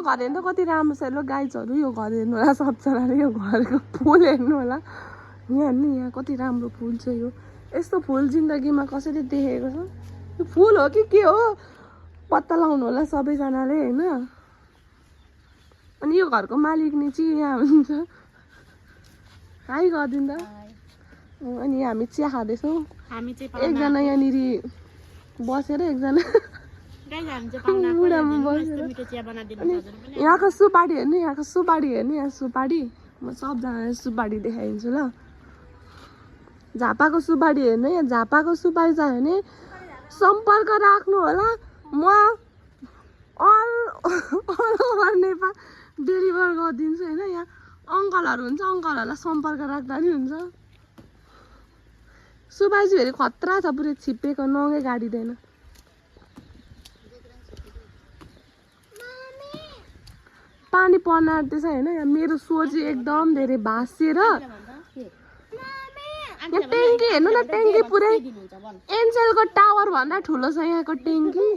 घर हेर्नु कति राम्रो छ ल गाइजहरू यो घर हेर्नु होला सबजनाले यो घरको फुल हेर्नु होला यहाँ नि यहाँ कति राम्रो फुल छ यो यस्तो फुल जिन्दगीमा कसैले देखेको छ यो फुल हो कि के हो पत्ता लगाउनु होला सबैजनाले हैन अनि यो घरको मालिक नि चाहिँ यहाँ हुन्छ हाई गरिदिनु त अनि हामी चिया खाँदैछौँ एकजना यहाँनिर बसेर एकजना यहाँको सुपारी हेर्नु यहाँ सुपारी म सबजनालाई सुपारी देखाइदिन्छु ल झापाको सुपारी हेर्नु यहाँ झापाको सुपारी चाहियो भने सम्पर्क राख्नु होला म अल ओभर नेपाल डेलिभर गरिदिन्छु होइन यहाँ अङ्कलहरू हुन्छ अङ्कलहरूलाई सम्पर्क राख्दा नि हुन्छ सुपारी चाहिँ फेरि खतरा छ पुरै छिप्पेको नगै गाडिँदैन पानी पर्न आँट्दैछ होइन यहाँ मेरो सोची एकदम धेरै भाँसिएर यहाँ ट्याङ्की हेर्नु न ट्याङ्की पुरै एन्जेलको टावर भन्दा ठुलो छ यहाँको ट्याङ्की